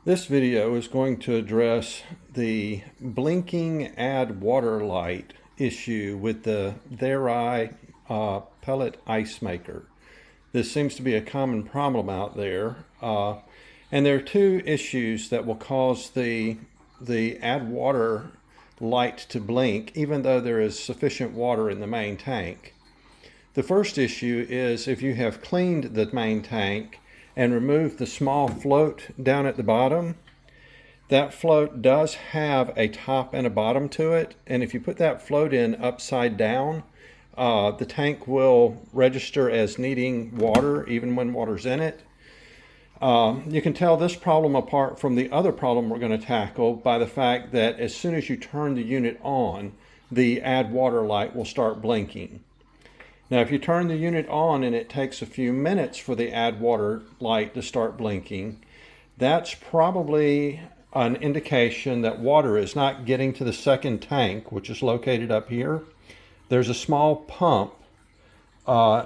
This video is going to address the blinking add water light issue with the Thereye pellet ice maker. This seems to be a common problem out there. And there are two issues that will cause the add water light to blink even though there is sufficient water in the main tank. The first issue is if you have cleaned the main tank and remove the small float down at the bottom. That float does have a top and a bottom to it, and if you put that float in upside down, the tank will register as needing water even when water's in it. You can tell this problem apart from the other problem we're going to tackle by the fact that as soon as you turn the unit on, the add water light will start blinking. Now, if you turn the unit on and it takes a few minutes for the add water light to start blinking, that's probably an indication that water is not getting to the second tank, which is located up here. There's a small pump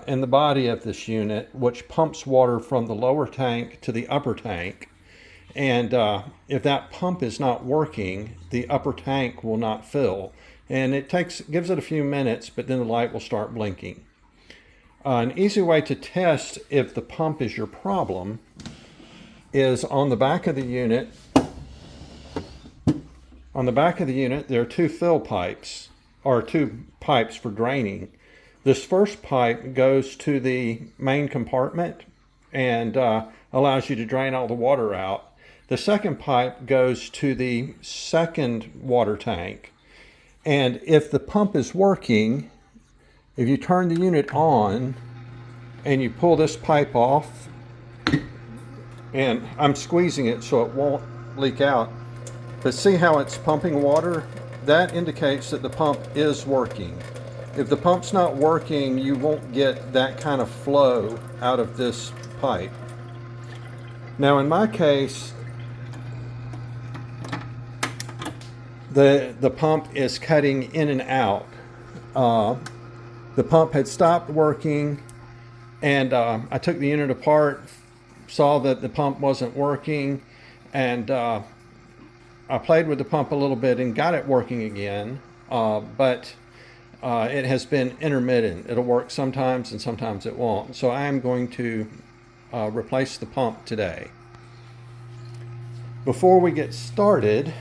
in the body of this unit which pumps water from the lower tank to the upper tank. And if that pump is not working, the upper tank will not fill. And it gives it a few minutes, but then the light will start blinking. An easy way to test if the pump is your problem is on the back of the unit. On the back of the unit, there are two fill pipes, or two pipes for draining. This first pipe goes to the main compartment and allows you to drain all the water out. The second pipe goes to the second water tank. And if the pump is working, if you turn the unit on and you pull this pipe off, and I'm squeezing it so it won't leak out, but see how it's pumping water? That indicates that the pump is working. If the pump's not working, you won't get that kind of flow out of this pipe. Now in my case, the pump is cutting in and out. The pump had stopped working, and I took the unit apart, saw that the pump wasn't working, and I played with the pump a little bit and got it working again, but it has been intermittent. It'll work sometimes and sometimes it won't. So I am going to replace the pump today. Before we get started,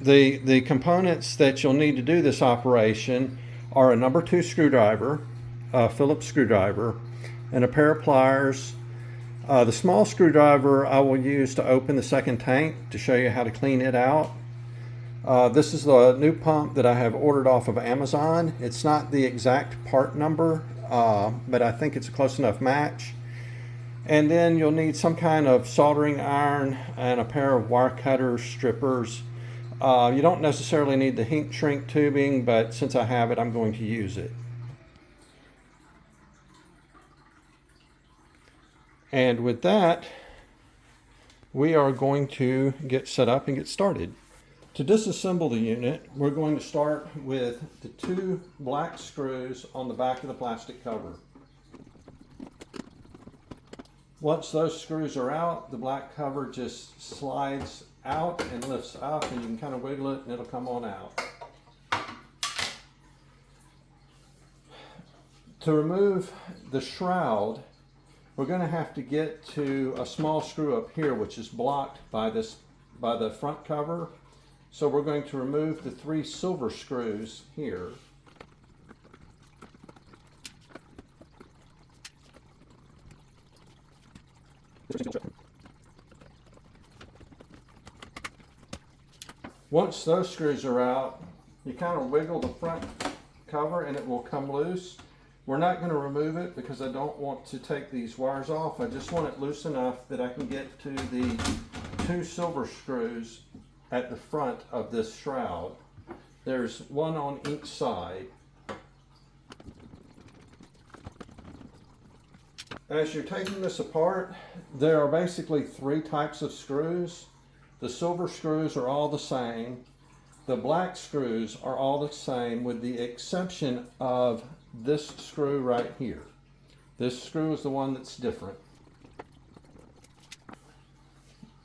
the components that you'll need to do this operation are a number 2 screwdriver, a Phillips screwdriver, and a pair of pliers. The small screwdriver I will use to open the second tank to show you how to clean it out. This is the new pump that I have ordered off of Amazon. It's not the exact part number, but I think it's a close enough match. And then you'll need some kind of soldering iron and a pair of wire cutters, strippers. You don't necessarily need the heat shrink tubing, but since I have it, I'm going to use it. And with that, we are going to get set up and get started. To disassemble the unit, we're going to start with the 2 black screws on the back of the plastic cover. Once those screws are out, the black cover just slides out and lifts up, and you can kind of wiggle it and it'll come on out. To remove the shroud, we're going to have to get to a small screw up here which is blocked by the front cover. So we're going to remove the 3 silver screws here. Once those screws are out, you kind of wiggle the front cover and it will come loose. We're not going to remove it because I don't want to take these wires off. I just want it loose enough that I can get to the 2 silver screws at the front of this shroud. There's 1 on each side. As you're taking this apart, there are basically 3 types of screws. The silver screws are all the same. The black screws are all the same with the exception of this screw right here. This screw is the one that's different.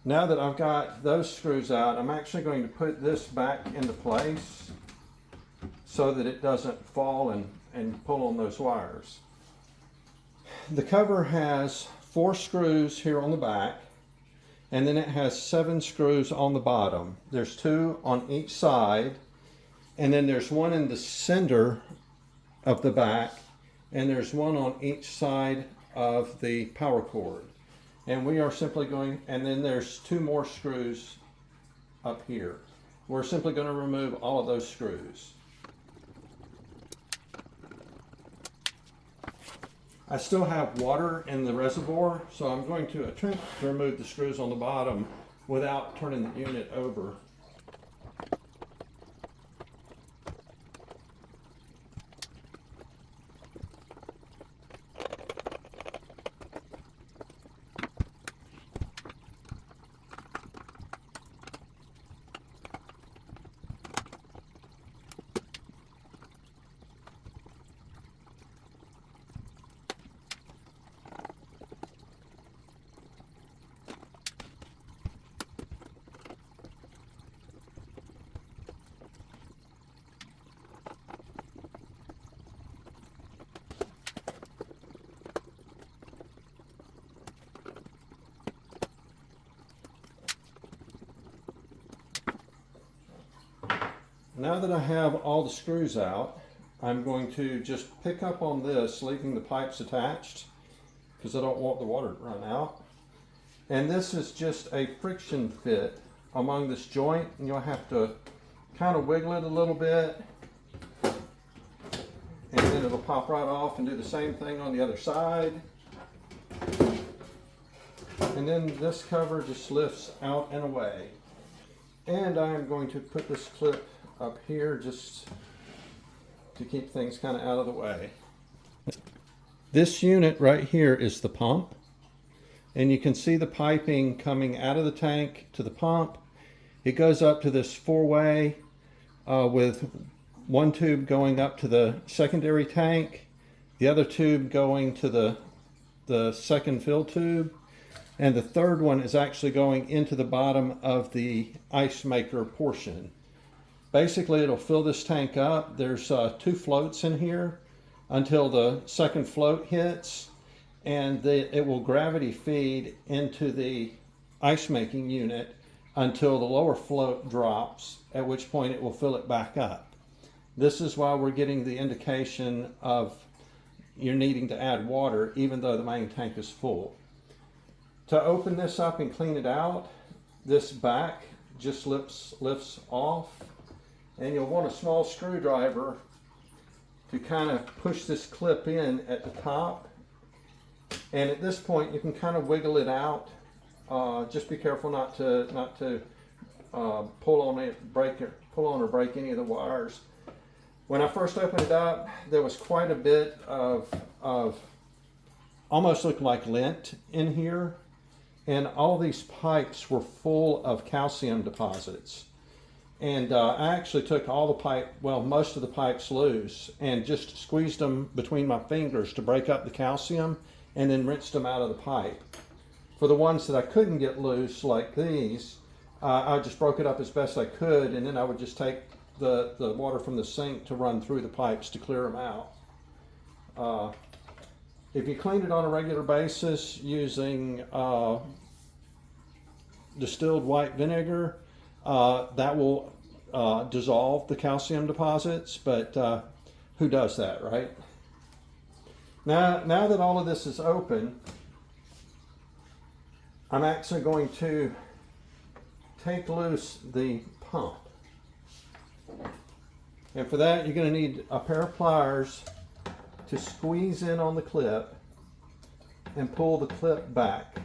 Now that I've got those screws out, I'm actually going to put this back into place so that it doesn't fall and pull on those wires. The cover has 4 screws here on the back, and then it has 7 screws on the bottom. There's 2 on each side, and then there's 1 in the center of the back, and there's 1 on each side of the power cord. And we are simply going, and then there's 2 more screws up here. We're simply going to remove all of those screws. I still have water in the reservoir, so I'm going to attempt to remove the screws on the bottom without turning the unit over. Now that I have all the screws out, I'm going to just pick up on this, leaving the pipes attached, because I don't want the water to run out. And this is just a friction fit among this joint, and you'll have to kind of wiggle it a little bit, and then it'll pop right off, and do the same thing on the other side. And then this cover just lifts out and away. And I am going to put this clip up here just to keep things kind of out of the way. This unit right here is the pump, and you can see the piping coming out of the tank to the pump. It goes up to this 4-way with 1 tube going up to the secondary tank, the other tube going to the second fill tube, and the third one is actually going into the bottom of the ice maker portion. Basically, it'll fill this tank up. There's 2 floats in here until the second float hits, and it will gravity feed into the ice making unit until the lower float drops, at which point it will fill it back up. This is why we're getting the indication of you're needing to add water even though the main tank is full. To open this up and clean it out, this back just lifts off. And you'll want a small screwdriver to kind of push this clip in at the top. And at this point, you can kind of wiggle it out. Just be careful not to pull on or break any of the wires. When I first opened it up, there was quite a bit of almost looked like lint in here, and all these pipes were full of calcium deposits. And I actually took all the most of the pipes loose and just squeezed them between my fingers to break up the calcium, and then rinsed them out of the pipe. For the ones that I couldn't get loose, like these, I just broke it up as best I could, and then I would just take the water from the sink to run through the pipes to clear them out. If you clean it on a regular basis using distilled white vinegar, that will dissolve the calcium deposits, but who does that, right? Now that all of this is open, I'm actually going to take loose the pump. And for that, you're going to need a pair of pliers to squeeze in on the clip and pull the clip back.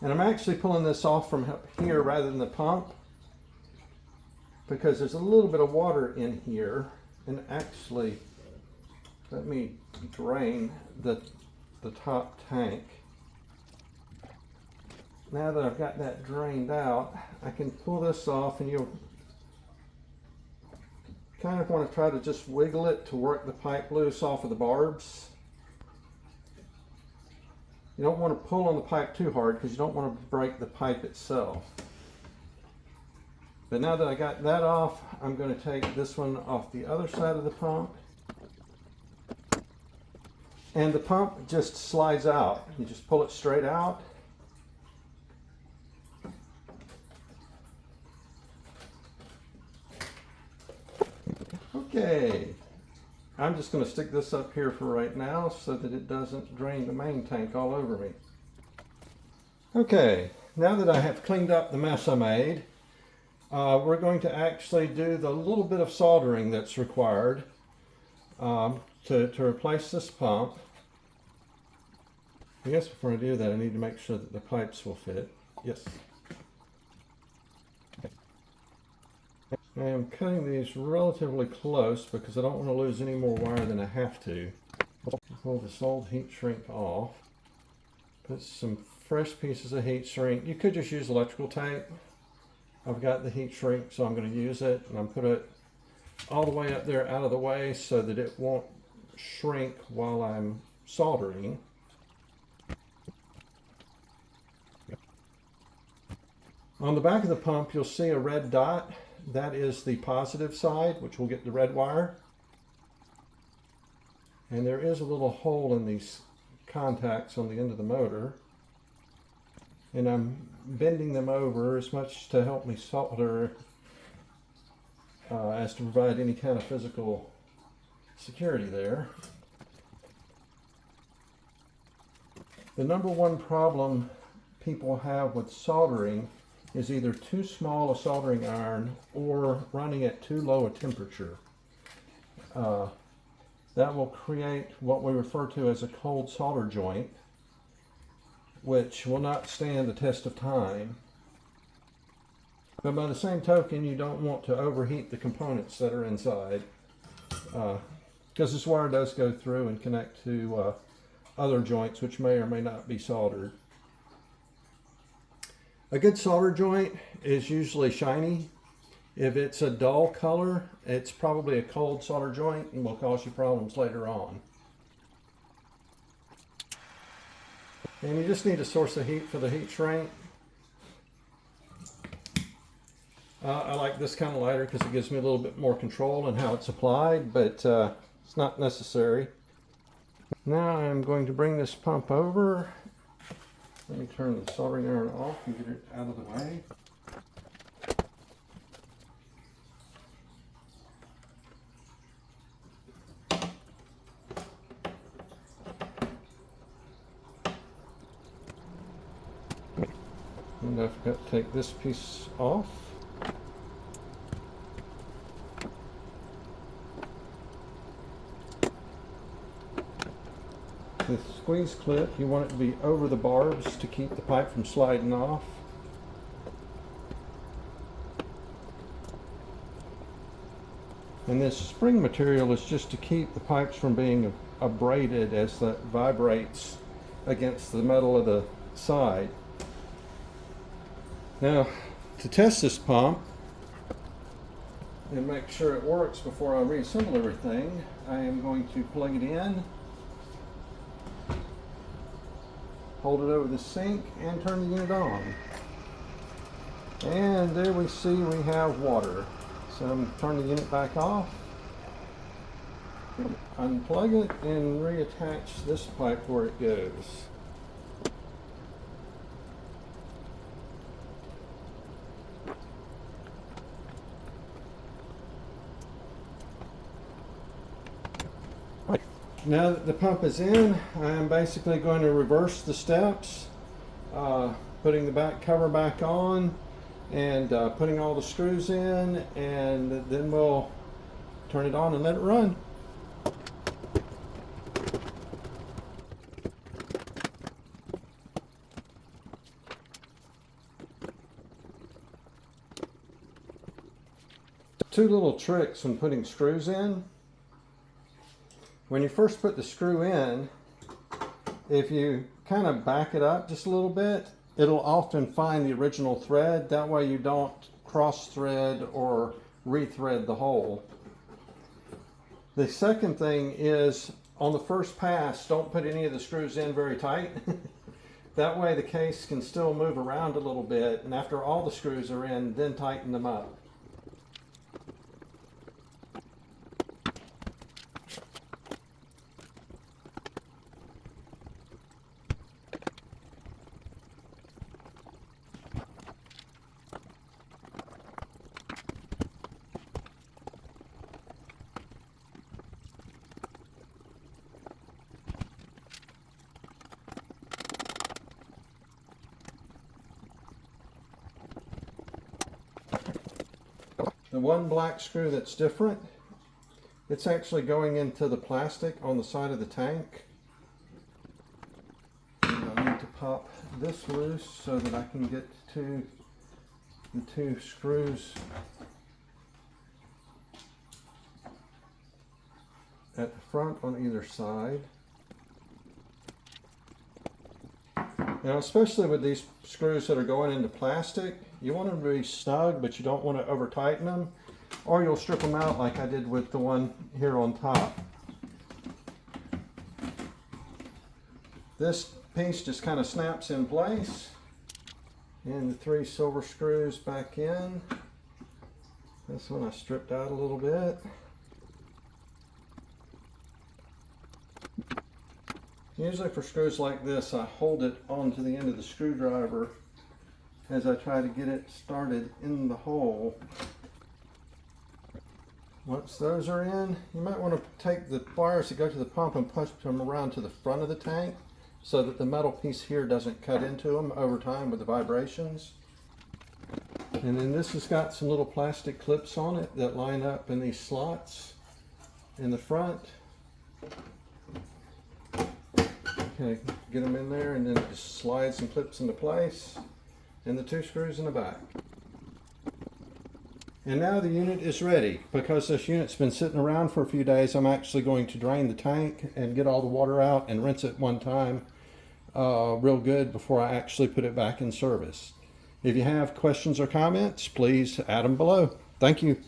And I'm actually pulling this off from here rather than the pump because there's a little bit of water in here. And actually, let me drain the top tank. Now that I've got that drained out, I can pull this off, and you'll kind of want to try to just wiggle it to work the pipe loose off of the barbs. You don't want to pull on the pipe too hard because you don't want to break the pipe itself. But now that I got that off, I'm going to take this one off the other side of the pump. And the pump just slides out. You just pull it straight out. Okay. I'm just going to stick this up here for right now so that it doesn't drain the main tank all over me. Okay, now that I have cleaned up the mess I made, we're going to actually do the little bit of soldering that's required to replace this pump. I guess before I do that, I need to make sure that the pipes will fit. Yes. I am cutting these relatively close because I don't want to lose any more wire than I have to. Pull this old heat shrink off. Put some fresh pieces of heat shrink. You could just use electrical tape. I've got the heat shrink, so I'm going to use it, and I'm put it all the way up there out of the way so that it won't shrink while I'm soldering. On the back of the pump, you'll see a red dot. That is the positive side, which will get the red wire. And there is a little hole in these contacts on the end of the motor. And I'm bending them over as much to help me solder as to provide any kind of physical security there. The number one problem people have with soldering is either too small a soldering iron or running at too low a temperature. That will create what we refer to as a cold solder joint, which will not stand the test of time. But by the same token, you don't want to overheat the components that are inside, because this wire does go through and connect to other joints which may or may not be soldered. A good solder joint is usually shiny. If it's a dull color, it's probably a cold solder joint and will cause you problems later on. And you just need a source of heat for the heat shrink. I like this kind of lighter because it gives me a little bit more control in how it's applied, but it's not necessary. Now I'm going to bring this pump over. Let me turn the soldering iron off and get it out of the way. And I've got to take this piece off. The squeeze clip, you want it to be over the barbs to keep the pipe from sliding off. And this spring material is just to keep the pipes from being abraded as that vibrates against the metal of the side. Now, to test this pump and make sure it works before I reassemble everything, I am going to plug it in, hold it over the sink, and turn the unit on. And there we see we have water. So I'm going to turn the unit back off, unplug it, and reattach this pipe where it goes. Now that the pump is in, I'm basically going to reverse the steps, putting the back cover back on and putting all the screws in, and then we'll turn it on and let it run. Two little tricks when putting screws in. When you first put the screw in, if you kind of back it up just a little bit, it'll often find the original thread. That way you don't cross thread or rethread the hole. The second thing is, on the first pass, don't put any of the screws in very tight That way the case can still move around a little bit, and after all the screws are in, then tighten them up. The one black screw that's different, it's actually going into the plastic on the side of the tank. And I need to pop this loose so that I can get to the two screws at the front on either side. Now, especially with these screws that are going into plastic, you want them to be snug, but you don't want to over tighten them, or you'll strip them out like I did with the one here on top. This piece just kind of snaps in place, and the three silver screws back in. This one I stripped out a little bit. Usually for screws like this, I hold it onto the end of the screwdriver as I try to get it started in the hole. Once those are in, you might want to take the wires that go to the pump and push them around to the front of the tank so that the metal piece here doesn't cut into them over time with the vibrations. And then this has got some little plastic clips on it that line up in these slots in the front. Okay, get them in there, and then just slide some clips into place, and the two screws in the back. And now the unit is ready. Because this unit's been sitting around for a few days, I'm actually going to drain the tank and get all the water out and rinse it one time real good before I actually put it back in service. If you have questions or comments, please add them below. Thank you.